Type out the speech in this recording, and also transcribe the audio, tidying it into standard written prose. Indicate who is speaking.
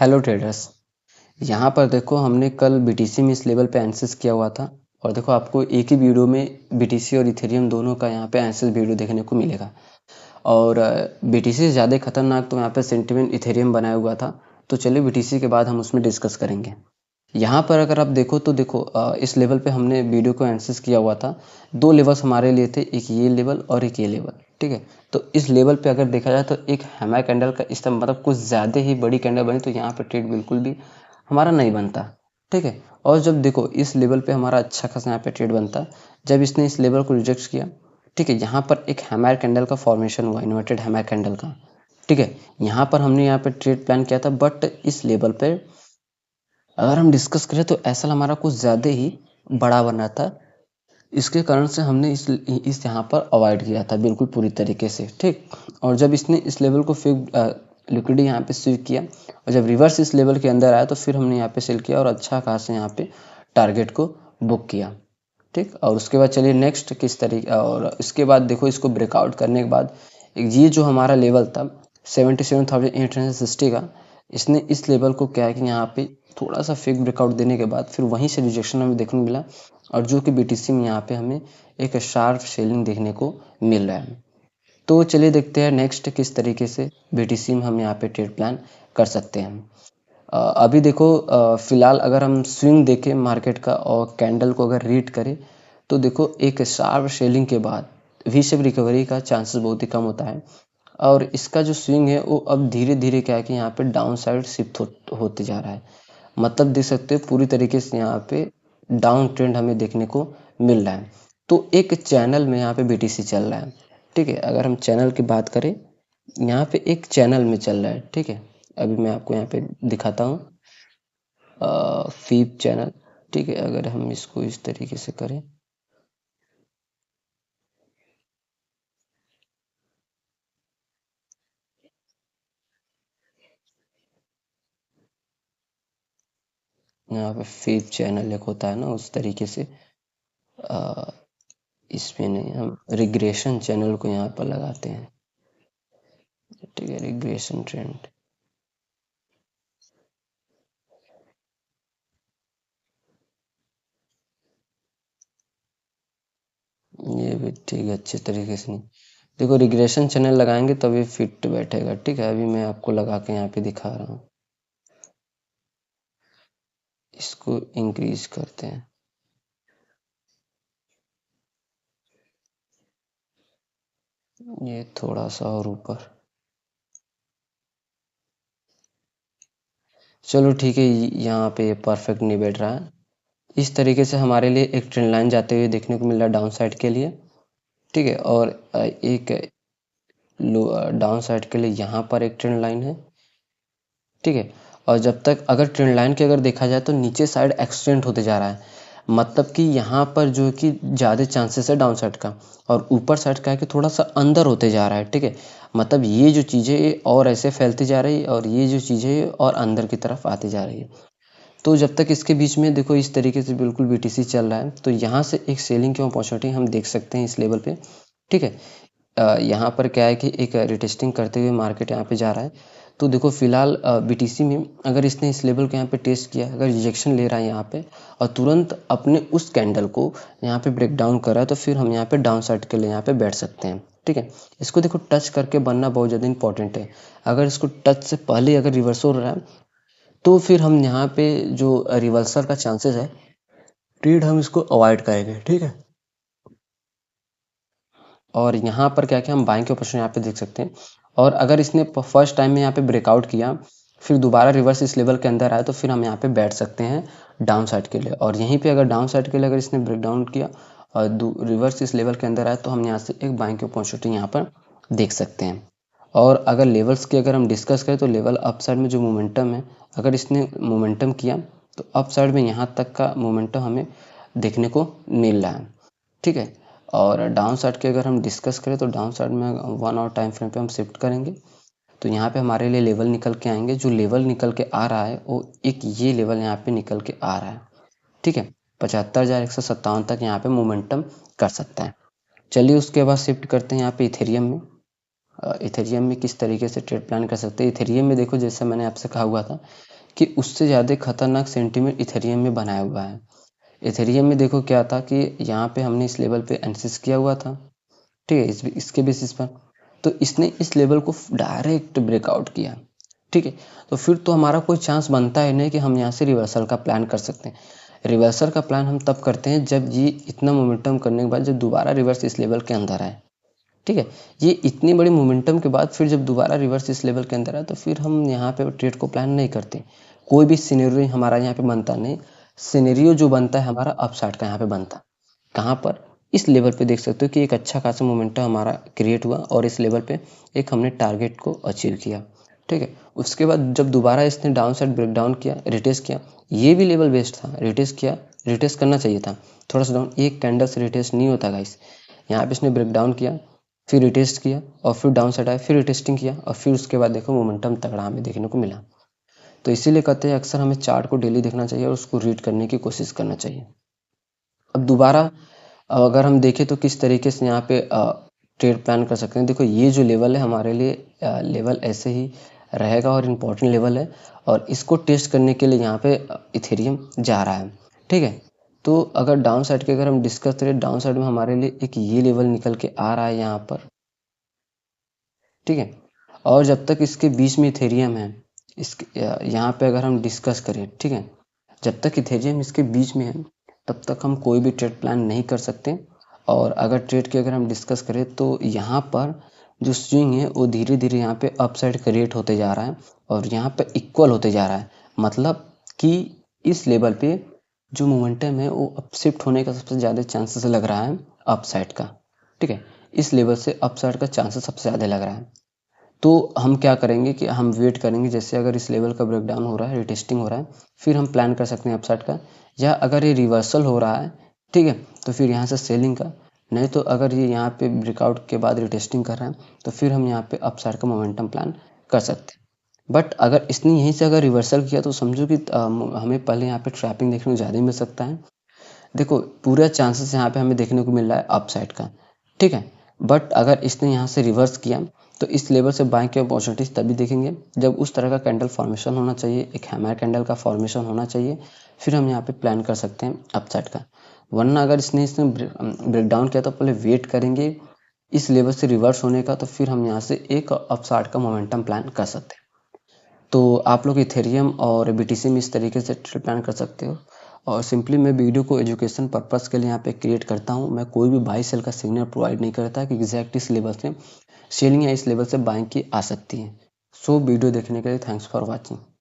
Speaker 1: Hello traders. यहाँ पर देखो हमने कल बीटीसी में इस लेवल पे एनालिसिस किया हुआ था और देखो आपको एक ही वीडियो में बीटीसी और इथेरियम दोनों का यहाँ पे एनालिसिस वीडियो देखने को मिलेगा। और बीटीसी से ज़्यादा खतरनाक तो यहाँ पे सेंटिमेंट इथेरियम बनाया हुआ था। तो चलिए बीटीसी के बाद हम उसमें डिस्कस करेंगे। यहाँ पर अगर आप देखो तो देखो इस लेवल पे हमने वीडियो को एनालिसिस किया हुआ था। दो लेवल्स हमारे लिए थे, एक ये लेवल और एक ये लेवल। ठीक है, तो इस लेवल पे अगर देखा जाए तो एक हैमर कैंडल का इस तरह मतलब कुछ ज़्यादा ही बड़ी कैंडल बनी, तो यहाँ पे ट्रेड बिल्कुल भी हमारा नहीं बनता। ठीक है, और जब देखो इस लेवल पे हमारा अच्छा खासा यहाँ पे ट्रेड बनता, जब इसने इस लेवल को रिजेक्ट किया। ठीक है, यहाँ पर एक हैमर कैंडल का फॉर्मेशन हुआ, इन्वर्टेड हैमर कैंडल का। ठीक है, यहाँ पर हमने यहाँ पे ट्रेड प्लान किया था, बट इस लेवल पे अगर हम डिस्कस करें तो ऐसा हमारा कुछ ज़्यादा ही बड़ा बना था। इसके कारण से हमने इस यहाँ पर अवॉइड किया था बिल्कुल पूरी तरीके से। ठीक, और जब इसने इस लेवल को फिर लिक्विडिटी यहाँ पे स्वीप किया और जब रिवर्स इस लेवल के अंदर आया तो फिर हमने यहाँ पे सेल किया और अच्छा खासा यहाँ पे टारगेट को बुक किया। ठीक, और उसके बाद चलिए नेक्स्ट किस तरीके, और इसके बाद देखो इसको ब्रेकआउट करने के बाद ये जो हमारा लेवल था 77,860 का, इसने इस लेवल को क्या है कि यहाँ पे थोड़ा सा फेक ब्रेकआउट देने के बाद फिर वहीं से रिजेक्शन हमें देखने को मिला, और जो कि बीटीसी में यहाँ पे हमें एक शार्प सेलिंग देखने को मिल रहा है। तो चलिए देखते हैं नेक्स्ट किस तरीके से बीटीसी में हम यहाँ पे ट्रेड प्लान कर सकते हैं। अभी देखो फिलहाल अगर हम स्विंग देखें मार्केट का और कैंडल को अगर रीड करें तो देखो एक शार्प सेलिंग के बाद वी शेप रिकवरी का चांसेस बहुत ही कम होता है, और इसका जो स्विंग है वो अब धीरे धीरे क्या है कि यहाँ पे डाउन साइड शिफ्ट होते जा रहा है। मतलब देख सकते हो पूरी तरीके से यहाँ पे डाउन ट्रेंड हमें देखने को मिल रहा है। तो एक चैनल में यहाँ पे बीटीसी चल रहा है। ठीक है, अगर हम चैनल की बात करें यहाँ पे एक चैनल में चल रहा है। ठीक है, अभी मैं आपको यहाँ पे दिखाता हूँ फीप चैनल। ठीक है, अगर हम इसको इस तरीके से करें, यहाँ पे फीप चैनल एक होता है ना, उस तरीके से आ, इसमें नहीं, हम रिग्रेशन चैनल को यहाँ पर लगाते हैं। ठीक है, रिग्रेशन ट्रेंड, ये भी ठीक है, अच्छे तरीके से नहीं। देखो रिग्रेशन चैनल लगाएंगे तब ये फिट बैठेगा। ठीक है, अभी मैं आपको लगा के यहाँ पे दिखा रहा हूँ। इसको इंक्रीज करते हैं, ये थोड़ा सा और ऊपर। चलो ठीक है, यहाँ पे परफेक्ट नहीं बैठ रहा है। इस तरीके से हमारे लिए एक ट्रेंड लाइन जाते हुए देखने को मिल रहा है डाउन साइड के लिए। ठीक है, और एक डाउन साइड के लिए यहाँ पर एक ट्रेंड लाइन है। ठीक है, और जब तक अगर ट्रेंड लाइन की अगर देखा जाए तो नीचे साइड एक्सटेंड होते जा रहा है, मतलब कि यहाँ पर जो कि ज़्यादा चांसेस है डाउन साइड का, और ऊपर साइड का है कि थोड़ा सा अंदर होते जा रहा है। ठीक है, मतलब ये जो चीज़ें और ऐसे फैलती जा रही है और ये जो चीज़ें और अंदर की तरफ आती जा रही है। तो जब तक इसके बीच में देखो इस तरीके से बिल्कुल बीटीसी चल रहा है, तो यहाँ से एक सेलिंग की अपॉर्चुनिटी हम देख सकते हैं इस लेवल पे। ठीक है, यहाँ पर क्या है कि एक रिटेस्टिंग करते हुए मार्केट यहाँ पे जा रहा है। तो देखो फिलहाल बीटीसी में अगर इसने इस लेवल को यहाँ पे टेस्ट किया, अगर रिजेक्शन ले रहा है यहाँ पे और तुरंत अपने उस कैंडल को यहाँ पे ब्रेक डाउन कर रहा है, तो फिर हम यहाँ पे डाउन साइड के लिए यहाँ पे बैठ सकते हैं। ठीक है, इसको देखो टच करके बनना बहुत ज़्यादा इंपॉर्टेंट है। अगर इसको टच से पहले अगर रिवर्स हो रहा है तो फिर हम यहाँ पे जो रिवर्सल का चांसेस है, ट्रेड हम इसको अवॉइड करेंगे। ठीक है, और यहाँ पर क्या क्या हम बाइंग के ऑप्शन यहाँ पे देख सकते हैं। और अगर इसने फर्स्ट टाइम में यहाँ पे ब्रेकआउट किया, फिर दोबारा रिवर्स इस लेवल के अंदर आया, तो फिर हम यहाँ पे बैठ सकते हैं डाउन साइड के लिए। और यहीं पे अगर डाउन साइड के लिए अगर इसने ब्रेक डाउन किया और रिवर्स इस लेवल के अंदर आया, तो हम यहाँ से एक बाइंग की अपॉर्चुनिटी यहाँ पर देख सकते हैं। और अगर लेवल्स की अगर हम डिस्कस करें तो लेवल अप साइड में जो मोमेंटम है, अगर इसने मोमेंटम किया तो अप साइड में यहाँ तक का मोमेंटम हमें देखने को मिल रहा है। ठीक है, और डाउन साइड की अगर हम डिस्कस करें तो डाउन साइड में 1 आवर टाइम फ्रेम पे हम शिफ्ट करेंगे, तो यहाँ पे हमारे लिए लेवल निकल के आएंगे। जो लेवल निकल के आ रहा है वो एक ये लेवल यहाँ पे निकल के आ रहा है। ठीक है, 75,157 तक यहाँ पे मोमेंटम कर सकता है। चलिए उसके बाद शिफ्ट करते हैं यहाँ पे इथेरियम में। इथेरियम में किस तरीके से ट्रेड प्लान कर सकते हैं। इथेरियम में देखो, जैसे मैंने आपसे कहा हुआ था कि उससे ज़्यादा खतरनाक सेंटीमेंट इथेरियम में बनाया हुआ है। इथेरियम में देखो क्या था कि यहाँ पे हमने इस लेवल पे एनालिसिस किया हुआ था, ठीक है, इसके बेसिस पर। तो इसने इस लेवल को डायरेक्ट ब्रेकआउट किया, ठीक है। तो फिर तो हमारा कोई चांस बनता है नहीं कि हम यहाँ से रिवर्सल का प्लान कर सकते हैं। रिवर्सल का प्लान हम तब करते हैं जब ये इतना मोमेंटम करने के बाद जब दोबारा रिवर्स इस लेवल के अंदर आए, ठीक है। ये इतनी बड़ी मोमेंटम के बाद फिर जब दोबारा रिवर्स इस लेवल के अंदर आए तो फिर हम यहाँ पे ट्रेड को प्लान नहीं करते। कोई भी सिनेरियो हमारा यहाँ पे बनता नहीं। सिनेरियो जो बनता है हमारा अपसाइड का यहाँ पे बनता। कहाँ पर? इस लेवल पे देख सकते हो कि एक अच्छा खासा मोमेंटम हमारा क्रिएट हुआ और इस लेवल पे एक हमने टारगेट को अचीव किया, ठीक है। उसके बाद जब दोबारा इसने डाउन साइड ब्रेकडाउन किया, रिटेस्ट किया, ये भी लेवल बेस्ड था, रिटेस्ट किया, रिटेस्ट करना चाहिए था थोड़ा सा डाउन। एक कैंडल से रिटेस्ट नहीं होता गाइस। यहाँ पे इसने ब्रेकडाउन किया, फिर रिटेस्ट किया और फिर डाउन साइड आया, फिर रिटेस्टिंग किया और फिर उसके बाद देखो मोमेंटम तगड़ा हमें देखने को मिला। तो इसीलिए कहते हैं अक्सर हमें चार्ट को डेली देखना चाहिए और उसको रीड करने की कोशिश करना चाहिए। अब दोबारा अगर हम देखें तो किस तरीके से यहाँ पे ट्रेड प्लान कर सकते हैं। देखो ये जो लेवल है हमारे लिए लेवल ऐसे ही रहेगा और इम्पोर्टेंट लेवल है और इसको टेस्ट करने के लिए यहाँ पे इथेरियम जा रहा है, ठीक है। तो अगर डाउन साइड की अगर हम डिस्कस करें, डाउन साइड में हमारे लिए एक ये लेवल निकल के आ रहा है यहाँ पर, ठीक है। और जब तक इसके बीच में इथेरियम है, इसके यहाँ पे अगर हम डिस्कस करें, ठीक है, जब तक इथेरियम इसके बीच में है तब तक हम कोई भी ट्रेड प्लान नहीं कर सकते। और अगर ट्रेड की अगर हम डिस्कस करें तो यहाँ पर जो स्विंग है वो धीरे धीरे यहाँ पे अपसाइड क्रिएट होते जा रहा है और यहाँ पे इक्वल होते जा रहा है। मतलब कि इस लेवल पे जो मोमेंटम है वो अपशिफ्ट होने का सबसे ज़्यादा चांसेस लग रहा है अपसाइड का, ठीक है। इस लेवल से अपसाइड का चांसेस सबसे ज़्यादा लग रहा है। तो हम क्या करेंगे कि हम वेट करेंगे, जैसे अगर इस लेवल का ब्रेकडाउन हो रहा है, रिटेस्टिंग हो रहा है, फिर हम प्लान कर सकते हैं अपसाइड का। या अगर ये रिवर्सल हो रहा है, ठीक है, तो फिर यहाँ से सेलिंग का। नहीं तो अगर ये यहाँ पे ब्रेकआउट के बाद रिटेस्टिंग कर रहा है तो फिर हम यहाँ पे अपसाइड का मोमेंटम प्लान कर सकते हैं। बट अगर इसने यहीं से अगर रिवर्सल किया तो समझो कि हमें पहले यहाँ पे ट्रैपिंग देखने को ज़्यादा मिल सकता है। देखो पूरा चांसेस यहाँ पे हमें देखने को मिल रहा है अपसाइड का, ठीक है। बट अगर इसने यहाँ से रिवर्स किया तो इस लेवल से बाइंग की अपॉर्चुनिटीज तभी देखेंगे जब उस तरह का कैंडल फॉर्मेशन होना चाहिए, एक हैमर कैंडल का फॉर्मेशन होना चाहिए, फिर हम यहाँ पे प्लान कर सकते हैं अपसाइड का। वरना अगर इसने ब्रेकडाउन किया तो पहले वेट करेंगे इस लेवल से रिवर्स होने का, तो फिर हम यहाँ से एक अपसाइड का मोमेंटम प्लान कर सकते हैं। तो आप लोग इथेरियम और बीटीसी में इस तरीके से ट्रेड प्लान कर सकते हो। और सिंपली मैं वीडियो को एजुकेशन पर्पस के लिए यहाँ पे क्रिएट करता हूँ। मैं कोई भी बाई सेल का सिग्नल प्रोवाइड नहीं करता कि एग्जैक्ट इस लेवल से सेलिंग या इस लेवल से बाइंग की आ सकती है। सो वीडियो देखने के लिए थैंक्स फॉर वॉचिंग।